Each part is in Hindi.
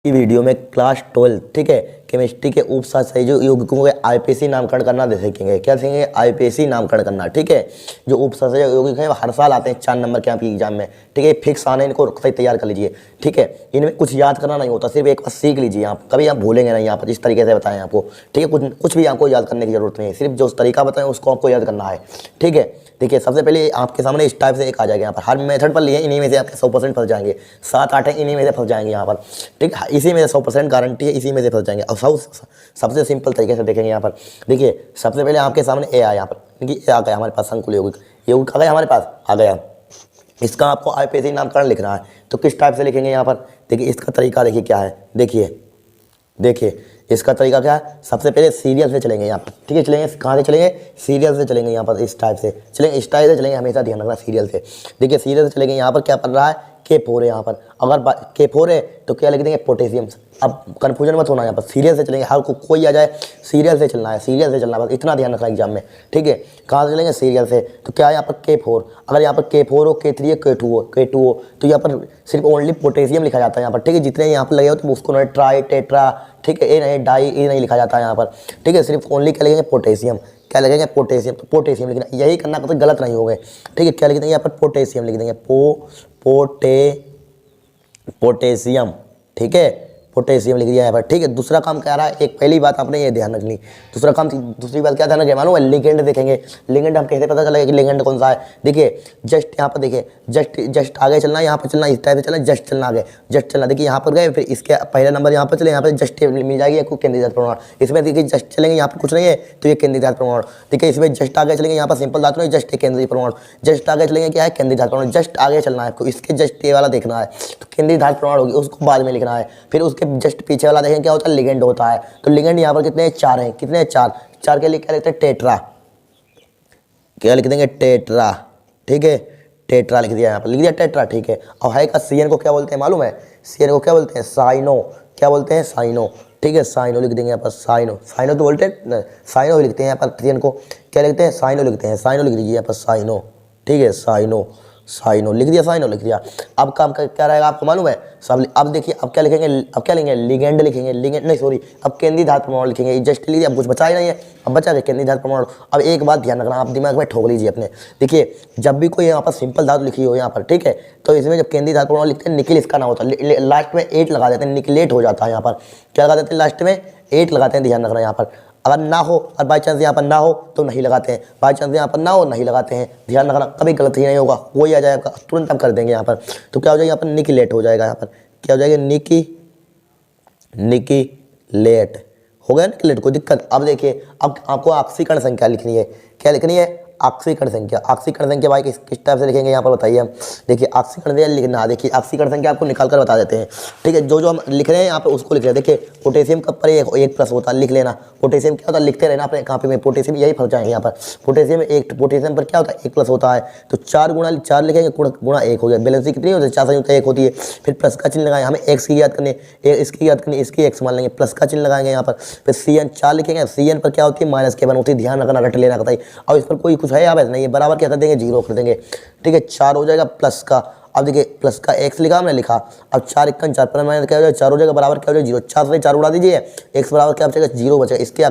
की वीडियो में क्लास 12 ठीक है केमिस्ट्री के उपसहसंयोजक यौगिकों के आईपीसी नामकरण करना सीखेंगे। क्या सीखेंगे? आईपीसी नामकरण करना। ठीक है, जो उपसहसंयोजक यौगिक हैं वो हर साल आते हैं 4 नंबर के आपकी एग्जाम में। ठीक है, फिक्स आने, इनको सही तैयार कर लीजिए। ठीक है, इनमें कुछ याद करना नहीं होता, सिर्फ एक बार सीख लीजिए आप, कभी आप भूलेंगे नहीं। यहाँ पर इस तरीके से बताएं आपको। ठीक है, कुछ भी आपको याद करने की जरूरत नहीं है, सिर्फ जो तरीका बताएं उसको आपको याद करना है। ठीक है, देखिए सबसे पहले आपके सामने इस टाइप से एक आ जाएगा। यहाँ पर हर मेथड पर लिए इन्हीं में से आपके 100% फंस जाएंगे। 7-8 इन्हीं में से फंस जाएंगे यहाँ पर। ठीक है, इसी में से 100% गारंटी है, इसी में से फंस जाएंगे। और सबसे सिंपल तरीके से देखेंगे यहाँ पर। देखिए सबसे पहले आपके सामने ए आया, यहाँ पर देखिए ए आ गया हमारे पास, संकुल यौगिक यौगिक आ गया हमारे पास, आ गया। इसका आपको आईपीसी नामकरण लिखना है, तो किस टाइप से लिखेंगे यहाँ पर? देखिए इसका तरीका देखिए क्या है। देखिए इसका तरीका क्या है? सबसे पहले सीरियल से चलेंगे यहाँ पर। ठीक है, चलेंगे कहाँ से चलेंगे? सीरियल से चलेंगे यहाँ पर। इस टाइप से चलेंगे, इस टाइप से चलेंगे, हमेशा ध्यान रखना सीरियल से। देखिए सीरियल से चलेंगे, यहाँ पर क्या पड़ रहा है? K4 है यहाँ पर। अगर K4 है तो क्या लिख देंगे? पोटेशियम। अब कन्फ्यूजन मत होना, यहाँ पर सीरियल से चलेंगे, हर कोई आ जाए सीरियल से चलना है, सीरियल से चलना है, बस इतना ध्यान रखना एग्जाम में। ठीक है, कहाँ से चलेंगे? सीरियल से। तो क्या है यहाँ पर? K4। अगर यहाँ पर K4 हो, K3 हो, K2 हो तो यहाँ पर सिर्फ ओनली पोटेशियम लिखा जाता है यहाँ पर। ठीक है, जितने यहाँ पर लगे हो तो उसको ट्राई टेट्रा, ठीक है, ए नहीं डाई, ए नहीं लिखा जाता है यहाँ पर। ठीक है, सिर्फ ओनली क्या लिखेंगे? पोटेशियम। क्या लिखेंगे? पोटेशियम। तो पोटेशियम लिखना, यही करना, तो गलत नहीं होंगे। ठीक है, क्या लिख देंगे यहाँ पर? पोटेशियम लिख देंगे, पोटेशियम। ठीक है, पोटेशियम लिख दिया यहाँ पर। ठीक है, दूसरा काम क्या रहा है? एक पहली बात आपने ये ध्यान रखनी। दूसरी बात क्या ध्यान रखें? मालूम है? लिगेंड देखेंगे। लिगेंड हम कैसे पता चलेगा कि लिगेंड कौन सा है? देखिए जस्ट यहाँ पर देखिए, जस्ट आगे चलना, यहाँ पर चलना, इस टाइप से चलना, जस्ट चलना, आगे जस्ट चलना। देखिए यहाँ पर गए, फिर इसके पहला नंबर यहाँ पर चले, यहाँ पर जस्ट मिल जाएगी आपको केंद्रीय प्रमाण। इसमें देखिए जस्ट चलेंगे, यहाँ पर कुछ नहीं है तो ये केंद्रीय प्रमाण। देखिए इसमें जस्ट आगे चलेंगे, यहाँ पर सिंपल धातु नहीं, जस्ट केंद्रीय प्रमाण। जस्ट आगे चलेंगे, क्या है? केंद्रीय प्रमाण। जस्ट आगे चलना है आपको, इसके जस्ट ये वाला देखना है तो केंद्रीय प्रमाण होगी, उसको बाद में लिखना है। फिर उसके जस्ट पीछे वाला देखें क्या होता है? लिगेंड होता है। तो लिगेंड यहाँ पर कितने? 4 हैं। कितने? 4 के लिए क्या लिखते हैं? टेट्रा। क्या लिख देंगे? टेट्रा। ठीक है, टेट्रा लिख दिया, यहाँ पर लिख दिया टेट्रा। ठीक है, और है का सीएन को क्या बोलते हैं मालूम है? सीएन को क्या बोलते हैं? साइनो। क्या बोलते हैं? साइनो। ठीक है, साइनो लिख देंगे यहाँ पर। साइनो तो बोलते हैं, साइनो लिखते हैं यहाँ पर। सीएन को क्या लिखते हैं? साइनो लिखते हैं। साइनो लिख दीजिए यहाँ पर, साइनो। ठीक है, साइनो लिख दिया, साइनो लिख दिया। अब काम क्या रहेगा आपको मालूम है? सब अब देखिए, अब क्या लिखेंगे? अब क्या लिखेंगे? लिगेंड लिखेंगे। लिगेंड नहीं, सॉरी, अब केंद्रीय धातु प्रमाण लिखेंगे। जस्ट लिख दिया, अब कुछ बचा ही नहीं है, अब बचा के केंद्रीय धातु प्रमाण। अब एक बात ध्यान रखना, आप दिमाग में ठोक लीजिए अपने। देखिए जब भी कोई यहाँ पर सिंपल धातु लिखी हो यहाँ पर, ठीक है, तो इसमें जब केंद्रीय धातु प्रमाण लिखते हैं, निकिल इसका नाम होता है, लास्ट में 8 लगा देते हैं, निकलेट हो जाता है यहाँ पर। क्या लगा देते हैं? लास्ट में 8 लगाते हैं, ध्यान रखना यहाँ पर। अगर ना हो और बाई चांस यहाँ पर ना हो तो नहीं लगाते हैं, बाई चांस यहाँ पर ना हो नहीं लगाते हैं, ध्यान रखना, कभी गलत ही नहीं होगा, वही आ जाएगा तुरंत हम कर देंगे यहाँ पर। तो क्या हो जाएगा यहाँ पर? निकिलेट हो जाएगा यहाँ पर। क्या हो जाएगा? निकिलेट हो गया। निकिलेट कोई दिक्कत? अब देखिए, अब आपको ऑक्सीकरण संख्या लिखनी है। क्या लिखनी है? ऑक्सीकरण संख्या। ऑक्सीकरण संख्या भाई किस टाइप से लिखेंगे यहाँ पर बताइए हम। देखिए ऑक्सीकरण लिखना, देखिए ऑक्सीकरण संख्या आपको निकाल कर बता देते हैं। ठीक है, जो हम लिख रहे हैं यहाँ पर उसको लिख रहे हैं। देखिए पोटेशियम का पर एक प्लस होता है, लिख लेना। पोटेशियम क्या होता है? लिखते रहना अपने कॉपी में, पोटेशियम यही फंस जाएंगे यहाँ पर। पोटेशियम पर क्या होता है? 1 प्लस होता है, तो 4 गुणा 4 लिखेंगे, गुणा 1 हो गया। बैलेंस कितनी होती है? 4 संयुक्त 1 होती है। फिर प्लस का चिन्ह लगाएंगे, हमें एक्स की याद करनी है, इसकी याद करनी, इसकी एक्स मान लेंगे, प्लस का चिन्ह लगाएंगे यहाँ पर। फिर CN 4 लिखेंगे, CN पर क्या होती है? -K1 होती है, ध्यान रखना, रट लेना बताइए। और इस पर कोई कुछ है यहाँ पर नहीं है, बराबर क्या कर देंगे? 0 कर देंगे। ठीक है, 4 हो जाएगा प्लस का। अब देखिए प्लस का x लिखा हमने, लिखा। अब 4 × 4 पर माइनस क्या हो जाएगा? 4 हो जाएगा, बराबर क्या हो जाएगा? 0। 4 से 4 उड़ा दीजिए, x बराबर क्या बचेगा? 0 बचेगा। इसके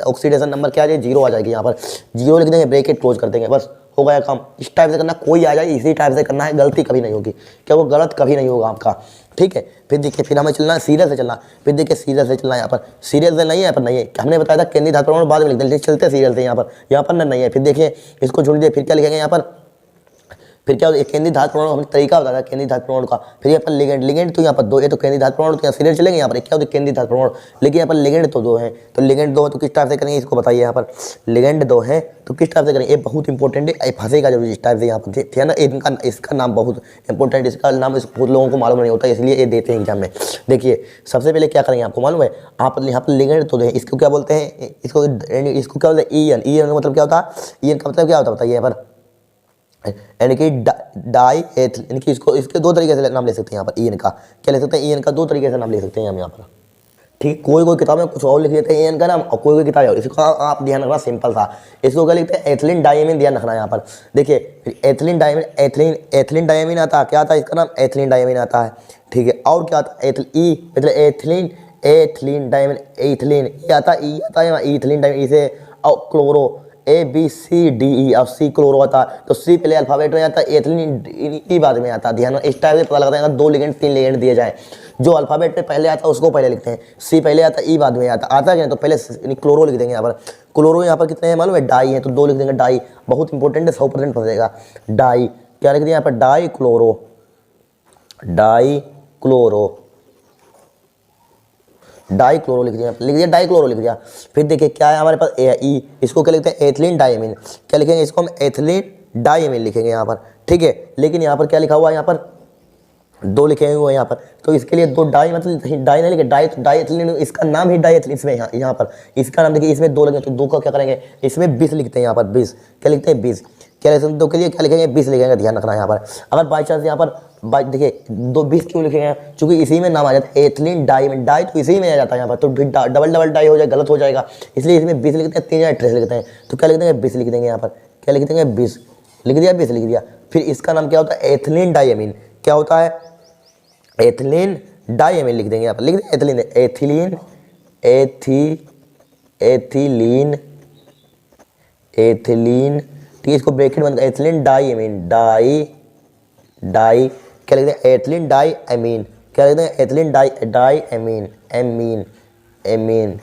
ऑक्सीडेशन नंबर क्या आ जाएगा? 0 आ जाएगी यहाँ पर। 0 लिख देंगे, ब्रैकेट क्लोज कर देंगे, बस हो गया काम। इस टाइप से करना, कोई आ जाए इसी टाइप से करना है, गलती कभी नहीं होगी, क्या वो गलत कभी नहीं होगा आपका। ठीक है, फिर देखिए, फिर हमें चलना है सीरियल से चलना। फिर देखिए सीरियल से चलना है यहाँ पर, सीरियल से नहीं है, यहाँ पर नहीं है, हमने बताया था केंद्रीय धातु प्रमाण बाद में लिख दें, चलते सीरियल से यहाँ पर नहीं है। फिर देखिए इसको छोड़ दीजिए, फिर क्या लिखेंगे यहाँ पर? फिर क्या होता है? केंद्रीय धातु प्रमाण हमने तरीका बताया केंद्रीय धातु प्रमाण का। फिर यहाँ पर लिगेंड तो यहाँ पर 2, ये तो केंद्रीय धातु प्रमाण, तो यहाँ सीरियल चलेंगे। यहाँ पर क्या होता है? केंद्रीय धातु प्रमाण, लेकिन यहाँ पर लिगेंड तो 2 है, तो लिगेंड 2 है तो किस टाइप से करेंगे इसको बताइए। यहाँ पर लिगेंड 2 है तो किस टाइप से करेंगे? ये बहुत इंपॉर्टेंट है, फंसेगा जरूर इस टाइप से यहाँ पर, थे ना। इसका नाम बहुत इंपॉर्टेंट, इसका नाम बहुत लोगों को मालूम नहीं होता, इसलिए ये देते हैं एग्जाम में। देखिए सबसे पहले क्या करेंगे आपको मालूम है? आप यहाँ पर लिगेंड तो है, इसको क्या बोलते हैं? इसको क्या बोलते हैं? EN का मतलब क्या होता है? EN का मतलब क्या होता है बताइए यहाँ पर? यानी कि डाई एथ, यानी कि इसके 2 तरीके से नाम ले सकते हैं यहाँ पर। EN का क्या ले सकते हैं? EN का 2 तरीके से नाम ले सकते हैं हम यहाँ पर। ठीक है, कोई कोई किताब में कुछ और लिख देते हैं एन का नाम और कोई कोई किताब और, इसको आप ध्यान रखना, सिंपल था। इसको क्या लिखते हैं, एथिलीन डायमीन, ध्यान रखना यहाँ पर। देखिए फिर एथिलीन डायमीन, एथिलीन डायमीन आता है, क्या आता है इसका नाम, एथिलीन डायमीन आता है। ठीक है, और क्या आता है, ई मतलब एथिलीन, एथिलीन डायमीन, एथिलीन ये आता है, ई आता है यहाँ एथिलीन डायमीन, इसे और chloro, A B C D E और सी क्लोरो आता है। तो सी पहले अल्फाबेट में आता है, एथिलीन ई बाद में आता है। ध्यान, इस टाइप से पता लगता है, 2 लिगेंड 3 लिगेंड दिए जाए, जो अल्फाबेट में पहले आता है उसको पहले लिखते हैं, सी पहले आता है ई बाद में आता है, तो पहले क्लोरो लिख देंगे यहाँ पर। क्लोरो यहाँ पर कितने हैं मालूम है, डाई है, तो 2 लिख देंगे, डाई बहुत इंपॉर्टेंट है, 100% फंसेगा। डाई क्या लिख दिया यहाँ पर, die chloro, die chloro, die chloro लिख दिया डाई क्लोरो लिख दिया। फिर देखिए क्या है हमारे पास, ई, इसको क्या लिखते हैं, एथिलीन डायमीन, क्या लिखेंगे इसको हम, एथिलीन डायमीन लिखेंगे यहाँ पर। ठीक है, लेकिन यहाँ पर क्या लिखा हुआ है, यहाँ पर 2 लिखे हुए हैं यहाँ पर, तो इसके लिए 2 डाई मतलब डाई नहीं लिखे, डाई एथिलीन, इसका नाम ही डाई एथिलीन, इसमें यहाँ पर इसका नाम देखिए, इसमें 2 लगे, तो 2 का क्या करेंगे, इसमें 20 लिखते हैं यहाँ पर, 20 क्या लिखते हैं, 20 क्या लिखते हैं, 2 के लिए क्या लिखेंगे, 20 लिखेंगे, ध्यान रखना यहाँ पर। अगर बाई चांस यहाँ पर देखिए 20 क्यों लिखेंगे, क्योंकि इसी में नाम आ जाता है एथिलीन डायमीन, डाई तो इसी में आ जाता है यहाँ पर, तो डबल डबल डाई हो जाए, गलत हो जाएगा, इसलिए इसमें 20 लिखते हैं, 3 या 28 लिखते हैं, तो क्या लिख देंगे, 20 लिख देंगे यहाँ पर, क्या लिख देंगे, 20 लिख दिया, 20 लिख दिया। फिर इसका नाम क्या होता है, एथिलीन डायमीन, क्या होता है, एथिलीन डायमीन लिख देंगे यहाँ पर, लिख देंगे एथिलीन, एथिलीन एथिलीन एथिलीन, ठीक है, इसको ब्रैकेट बंद, एथिलीन डायमीन, डाई क्या लिखते हैं, एथिलीन डाई एमीन, क्या लिखते हैं, ethylene di amine, amine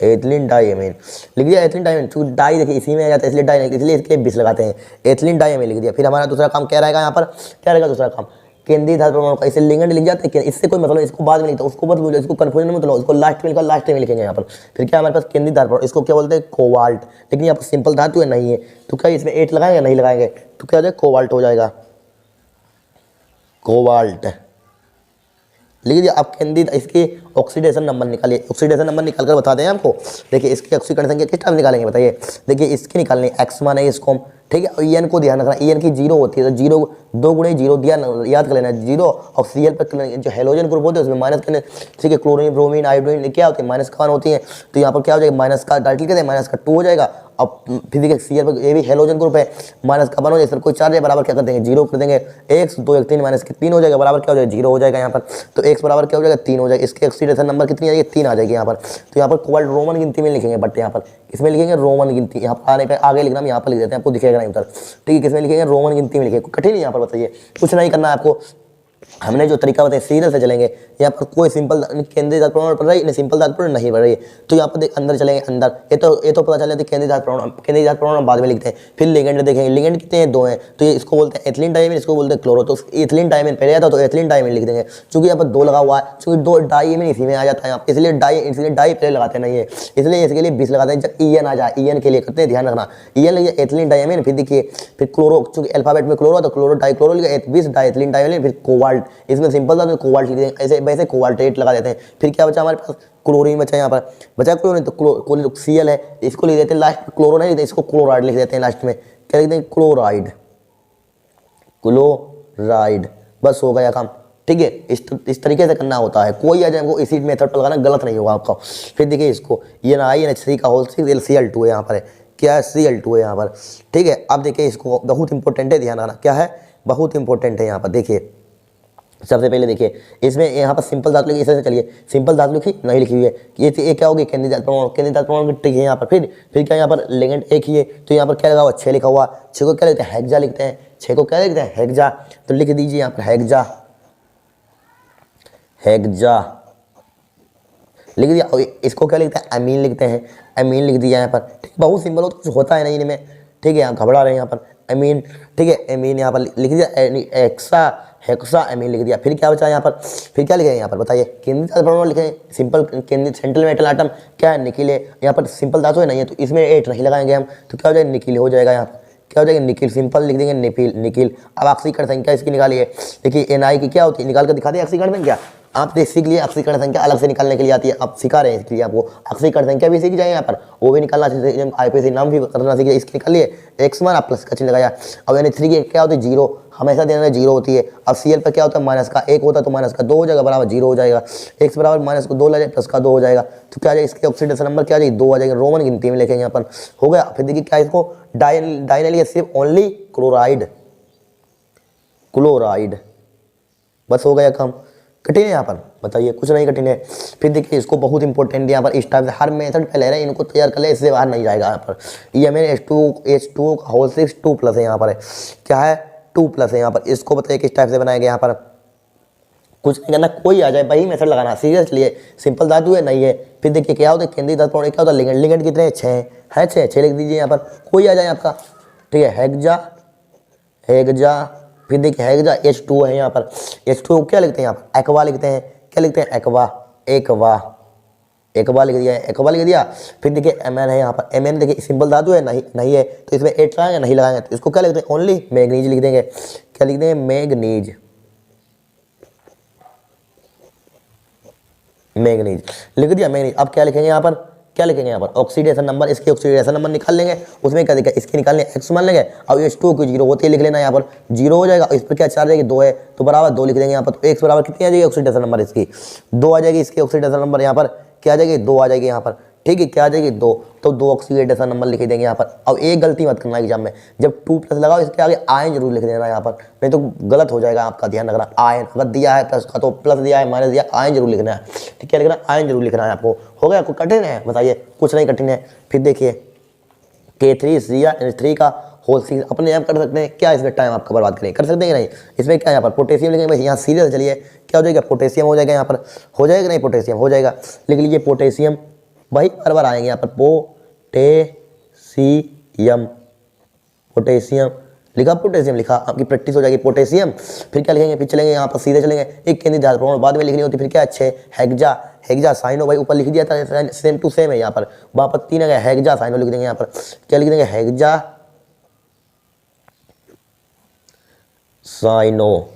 ethylene diamine लिख दिया, एथिलीन डायमीन, क्योंकि डाई देखिए इसी में आ जाता है, इसलिए डाई, इसलिए इसके 20 लगाते हैं, एथिलीन डायमीन लिख दिया। फिर हमारा दूसरा काम क्या रहेगा यहाँ पर, क्या रहेगा दूसरा काम, केंद्रीय धातु परमाणु का, इसे लिगेंड लिख जाते हैं, इससे कोई मतलब इसको बाद में लिखता है, उसको मत बोलो, इसको कन्फ्यूजन मत लो, इसको लास्ट में लिखेंगे यहाँ पर। फिर क्या हमारे पास केंद्रीय धातु परमाणु, इसको क्या बोलते हैं, कोबाल्ट, लेकिन यहाँ पर सिंपल धातु है नहीं है, तो क्या इसमें 8 लगाएंगे, नहीं लगाएंगे, तो क्या हो जाएगा, कोबाल्ट हो जाएगा, कोबाल्ट लिख दिया। अब केंद्रित इसके ऑक्सीडेशन नंबर निकालिए, ऑक्सीडेशन नंबर निकाल कर बताते हैं आपको। देखिए इसकी ऑक्सीकरण संख्या किस टाइप निकालेंगे बताइए, देखिए इसकी निकालनी x मान है इसको हम, ठीक है, और en को ध्यान रखना, en की 0 होती है, तो 0 2 गुणे 0 दिया, याद कर लेना 0, और Cl पर जो हेलोजन ग्रुप होते हैं उसमें माइनस करने, ठीक है, क्लोरीन ब्रोमीन आयोडीन क्या होती है, माइनस का होती है, तो यहाँ पर क्या हो जाएगा, माइनस का डायरेक्टली कहते हैं, माइनस का 2 हो जाएगा। अब फिर देखिए Cl पर ये भी हेलोजन ग्रुप है, माइनस का 1 हो जाएगा, इस पर कोई चार्ज है, बराबर क्या कर देंगे 0 कर देंगे, x 2 1 3 माइनस की 3 हो जाएगा, बराबर क्या हो जाएगा 0 हो जाएगा यहाँ पर, तो x बराबर क्या हो जाएगा 3 हो जाएगा, इसके ऑक्सीडेशन नंबर कितनी आ जाएगी 3 आ जाएगी यहाँ पर। तो यहाँ पर कोबाल्ट रोमन गिनती में लिखेंगे, बट यहाँ पर इसमें लिखेंगे रोमन गिनती, यहाँ पर आने पर आगे लिखना, हम यहाँ पर लिख देते हैं, आपको दिखेगा नहीं उधर, ठीक है, किसमें लिखेंगे रोमन गिनती में लिखेंगे, कठिन है यहाँ पर बताइए, कुछ नहीं करना है आपको, हमने जो तरीका बताया सीरियल से चलेंगे, यहाँ पर कोई सिंपल केंद्रीय धातु परमाणु पढ़ रही है, सिंपल धातु परमाणु नहीं पढ़ रही है, तो यहाँ पर देख अंदर चलेंगे, अंदर ये तो पता चल जाता है केंद्रीय धातु परमाणु बाद में लिखते हैं। फिर लिगेंड देखेंगे, लिगेंड कितने हैं 2 हैं, तो ये इसको बोलते हैं एथिलीन डायमीन, इसको बोलते हैं क्लोरो, तो एथिलीन डायमीन पहले आता तो एथिलीन डायमीन लिख देंगे, क्योंकि यहाँ पर 2 लगा हुआ है, क्योंकि 2 डायमीन इसी में आ जाता है यहाँ, इसलिए डाई पहले लगाते नहीं है, इसलिए इसके लिए 20 लगाते हैं, जब EN आ जाए, EN के लिए करते हैं, ध्यान रखना, EN लिखिए एथिलीन डायमीन, फिर देखिए फिर क्लोरो, क्योंकि अल्फाबेट में क्लोरो तो क्लोरो डाई क्लोरो लिखा 20 डायथिलीन डायमीन, फिर कोबाल्ट, इसमें सिंपल था तो कोबाल्ट लिख देंगे, ऐसे वैसे कोबाल्ट 8 लगा देते हैं। फिर क्या बचा हमारे पास, क्लोरीन बचा, यहाँ पर बचा क्लोरीन, तो Cl है, इसको लिख देते हैं लास्ट, क्लोरो नहीं लिखते, इसको क्लोराइड लिख देते हैं लास्ट में, क्या लिख देंगे क्लोराइड, क्लोराइड, बस हो गया काम, ठीक है, इस तरीके से करना होता है, कोई आ जाए हमको इसी मेथड पर लगाना, गलत नहीं होगा आपका। फिर देखिए इसको NiNH3 का होल 6 Cl2 है यहाँ पर, क्या है Cl2 है यहाँ पर, ठीक है। अब देखिए इसको बहुत इंपॉर्टेंट है, ध्यान रखना, क्या है बहुत इंपॉर्टेंट है यहाँ पर। देखिए सबसे पहले देखिए इसमें यहाँ पर सिंपल धातु लिखी, इसे चलिए सिंपल धातु लिखी नहीं लिखी हुई है, ये क्या होगी केंद्रीय धातु परमाणु की है यहाँ पर। फिर क्या यहाँ पर लिगेंड एक ही है, तो यहाँ पर क्या लगा हुआ 6 लिखा हुआ, 6 को क्या लिखते हैं हेक्सा लिखते हैं, 6 को क्या लिखते हैं हेक्सा, तो लिख दीजिए यहाँ पर हेक्सा, हेक्सा लिख दिया। इसको क्या लिखते हैं अमीन लिखते हैं, अमीन लिख दिया यहाँ पर, ठीक, बहुत सिंपल हो तो कुछ होता है नहीं इनमें, ठीक है, यहाँ घबरा रहे हैं यहाँ पर अमीन, ठीक है, अमीन यहाँ पर लिख दिया, हेक्सा अमीन लिख दिया। फिर क्या बचा यहाँ पर, फिर क्या लिखेंगे यहाँ पर बताइए, केंद्रीय धातु परमाणु लिखें, सिंपल केंद्रीय सेंट्रल मेटल आटम क्या है निकिल है, यहाँ पर सिंपल धातु है नहीं है, तो इसमें 8 नहीं लगाएंगे हम, तो क्या हो जाएगा निकिल हो जाएगा, यहाँ पर क्या हो जाएगा निकिल, सिंपल लिख देंगे निकिल। अब ऑक्सीकरण संख्या इसकी निकालिए, देखिए Na की क्या होती है, निकाल कर दिखा दें ऑक्सीकरण संख्या, आप सीख लिए अक्षीकरण संख्या अलग से निकालने के लिए आती है, आप सिखा रहे हैं इसके लिए आपको अक्षीकरण संख्या भी सीख जाए यहाँ पर, वो भी निकालना चाहिए, आईपीसी नाम भी करना सीखिए। इसके निकाल लिए x1 आप प्लस का चिन्ह लगाया। अब यानी 3 की क्या होती है 0, हमेशा देना 0 होती है। अब सीएल पर क्या होता है माइनस का 1 होता है तो माइनस का 2 हो जाएगा बराबर 0 हो जाएगा। x बराबर माइनस को 2 ले जाए प्लस का 2 हो जाएगा, तो क्या आ जाएगा इसके ऑक्सीडेशन नंबर क्या आ जाएगी 2 आ जाएगा, रोमन गिनती में लिखेंगे यहाँ पर। हो गया। फिर देखिए क्या इसको डाइनल या सिर्फ ओनली क्लोराइड, क्लोराइड, बस हो गया काम। कठिन है यहाँ पर बताइए, कुछ नहीं कठिन है। फिर देखिए इसको बहुत इंपॉर्टेंट यहाँ पर इस टाइप से हर मेथड पे ले रहे हैं, इनको तैयार कर ले, इससे बाहर नहीं जाएगा यहाँ पर। ये मैंने H2 का होल 6 2 प्लस है यहाँ पर है, क्या है 2 प्लस है यहाँ पर। इसको बताइए किस टाइप से बनाएंगे यहाँ पर, कुछ नहीं करना, कोई आ जाए वही मेथड लगाना, सीरियस चलिए। सिंपल धातु है नहीं है। फिर देखिए क्या होता है केंद्रीय धातु, क्या होता है लिगेंड, लिगेंड कितने 6 है, 6 लिख दीजिए यहाँ पर, कोई आ जाए आपका, ठीक है। हेक्सा, हेक्सा, फिर देखिए हेक्सा H2 है यहाँ पर, H2 क्या लिखते हैं यहाँ पर एक्वा लिखते हैं, क्या लिखते हैं एक्वा, एकवा, एकवा लिख दिया है, एकवा लिख दिया। फिर देखिए Mn है यहाँ पर, Mn देखिए सिंपल धातु है नहीं है, तो इसमें 8 लगाएंगे नहीं लगाएंगे, तो इसको क्या लिखते हैं ओनली मैग्नीज लिख देंगे, क्या लिख देंगे मैग्नीज, मैग्नीज लिख दिया मैग्नीज। अब क्या लिखेंगे यहाँ पर, क्या लिखेंगे यहाँ पर ऑक्सीडेशन नंबर, इसके ऑक्सीडेशन नंबर निकाल लेंगे, उसमें क्या देखिए इसके निकालने x मान लेंगे। अब H2 की 0 होती है लिख लेना यहाँ पर, 0 हो जाएगा। इस पर क्या चार्ज है 2 है तो बराबर 2 लिख देंगे यहाँ पर। तो x बराबर कितनी आ जाएगी ऑक्सीडेशन नंबर इसकी 2 आ जाएगी, इसकी ऑक्सीडेशन नंबर यहाँ पर क्या आ जाएगी 2 आ जाएगी यहाँ पर, ठीक है। क्या आ जाएगी 2, तो 2 ऑक्सीडेशन नंबर लिख देंगे यहाँ पर। अब एक गलती मत करना एग्जाम में, जब 2 प्लस लगाओ इसके आगे आयन जरूर लिख देना यहाँ पर, नहीं तो गलत हो जाएगा, आपका ध्यान रखना। आयन अगर दिया है प्लस का तो प्लस दिया है, माइनस दिया आयन जरूर लिखना है, ठीक है, लिखना आयन जरूर लिखना है आपको। हो गया, कोई कठिन है बताइए, कुछ नहीं कठिन है। फिर देखिए K3 का होल 6 अपने आप कर सकते हैं, क्या इसमें टाइम आपका बर्बाद करें, कर सकते हैं कि नहीं। इसमें क्या यहाँ पर पोटेशियम लिखेंगे, यहाँ सीरियस चलिए क्या हो जाएगा पोटेशियम हो जाएगा यहाँ पर, हो जाएगा नहीं पोटेशियम हो जाएगा, लिख लीजिए पोटेशियम, वही बार बार आएंगे यहाँ पर पोटेशियम, पोटेशियम लिखा, पोटेशियम लिखा, आपकी प्रैक्टिस हो जाएगी पोटेशियम। फिर क्या लिखेंगे, फिर चलेंगे यहाँ पर सीधे चलेंगे, एक केंद्रीय धातु प्रमाण बाद में लिखनी होती, फिर क्या अच्छे हेक्सा, हेक्सा साइनो भाई ऊपर लिख दिया था सेम टू सेम है यहाँ पर, वहाँ पर 3 आ गया हेक्सा साइनो लिख देंगे यहाँ पर, क्या लिख देंगे hexa cyano,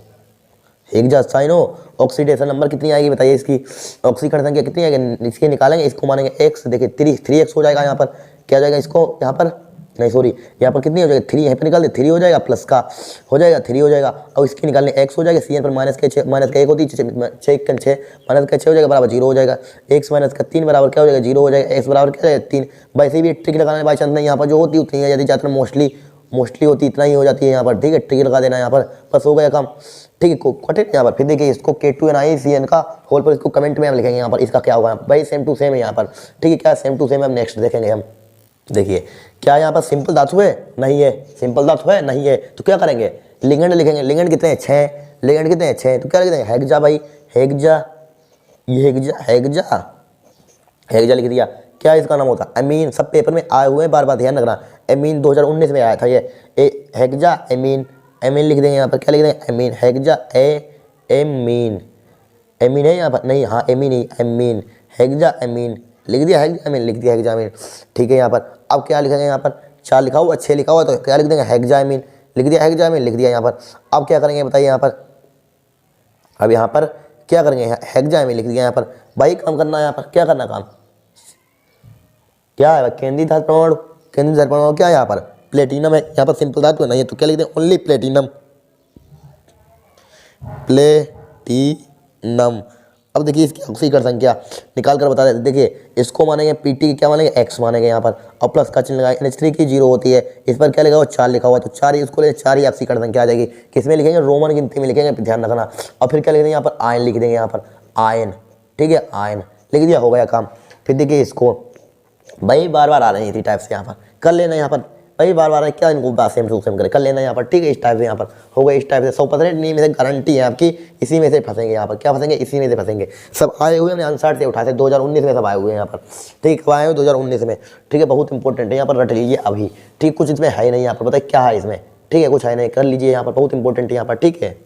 hexa cyano. Oxidation number कितनी आएगी बताइए इसकी, ऑक्सीकरण संख्या कितनी आएगी इसकी निकालेंगे, इसको मानेंगे x, देखिए 3x हो जाएगा यहाँ पर, क्या हो जाएगा इसको यहाँ पर नहीं सॉरी यहाँ पर कितनी हो जाएगी 3, यहाँ पर निकाल दे 3 हो जाएगा, प्लस का हो जाएगा 3 हो जाएगा। और इसके निकालने x हो जाएगा, सी एन पर माइनस का 1 होती है 6 माइनस का 6 हो जाएगा बराबर 0 हो जाएगा, x माइनस का 3 बराबर क्या हो जाएगा 0 हो जाएगा, x बराबर क्या हो जाएगा 3। वैसे भी ट्रिक लगाने बाई चांस नहीं, यहाँ पर जो होती उतनी है, यदि ज़्यादातर मोस्टली होती इतना ही हो जाती है यहाँ पर, ठीक है। ट्रिक लगा देना यहाँ पर, बस हो गया काम, ठीक है। कठिन यहाँ पर। फिर देखिए इसको K2NiCN का होल पर, इसको कमेंट में हम लिखेंगे यहाँ पर, इसका क्या होगा भाई सेम टू सेम है यहाँ पर, ठीक है। क्या सेम टू सेम है, हम नेक्स्ट देखेंगे हम। देखिए क्या यहाँ पर सिंपल धातु है नहीं है, सिंपल धातु है नहीं है, तो क्या करेंगे लिगेंड लिखेंगे, लिगेंड कितने हैं 6, लिगेंड कितने हैं 6, तो क्या लिख देंगे हेक्सा भाई, हेक्सा, ये हेक्सा लिख दिया। क्या इसका नाम होता अमीन, सब पेपर में आए हुए हैं, बार बार ध्यान रखना। अमीन 2019 में आया था ये हेक्सा अमीन, एमीन लिख देंगे यहाँ पर, क्या लिख देंगे एमीन, हेक्सा एमीन, एमीन है यहाँ पर नहीं, हाँ एमीन ही एमीन, हेक्सा एमीन लिख दिया, हेक्सा एमीन लिख दिया, हेक्सा एमीन, ठीक है। यहाँ पर अब क्या लिखेंगे, यहाँ पर 4 लिखा हुआ 6 लिखा हुआ, तो क्या लिख देंगे हेक्सा एमीन लिख दिया, हेक्सा एमीन लिख दिया यहाँ पर। अब क्या करेंगे बताइए यहाँ पर, अब यहाँ पर क्या करेंगे हेक्सा एमीन लिख दिया यहाँ पर, भाई काम करना है यहाँ पर, क्या करना काम क्या है केंद्रीय धातु परमाणु, केंद्रीय धातु परमाणु क्या है यहाँ पर प्लेटिनम है, यहाँ पर सिंपल धातु नहीं है, तो क्या लिख दें ओनली प्लेटिनम, प्लेटिनम। अब देखिए इसकी ऑक्सीकरण संख्या निकाल कर बता देते, देखिए इसको मानेंगे पीटी क्या मानेंगे x मानेंगे यहाँ पर, और प्लस का चिन्ह लगाएंगे, NH3 की 0 होती है, इस पर क्या लिखा हुआ 4 लिखा हुआ, तो 4 ही उसको ले 4 ही ऑक्सीकरण संख्या आ जाएगी, किसमें लिखेंगे रोमन गिनती में लिखेंगे, ध्यान रखना। और फिर क्या लिख देंगे यहाँ पर आयन लिख देंगे यहाँ पर, आयन, ठीक है आयन लिख दिया, हो गया काम। फिर देखिए इसको भाई बार बार आ रहे हैं इसी टाइप से यहाँ पर कर लेना, यहाँ पर भाई बार बार क्या इनको सेम टू सेम करें कर लेना यहाँ पर, ठीक है। इस टाइप से यहाँ पर हो गया, इस टाइप से 100% नहीं में से गारंटी है आपकी, इसी में से फंसेंगे यहाँ पर, क्या फंसेंगे इसी में से फंसेंगे। सब आए हुए हमने आंसर से उठाते 2019 में सब आए हुए हैं यहाँ पर, ठीक है आए हुए 2019 में, ठीक है। बहुत इंपॉर्टेंट है यहाँ पर, रट लीजिए अभी, ठीक। कुछ इसमें है नहीं यहाँ पर, बताइए क्या है इसमें, ठीक है कुछ है नहीं, कर लीजिए यहाँ पर, बहुत इंपॉर्टेंट है यहाँ पर, ठीक है।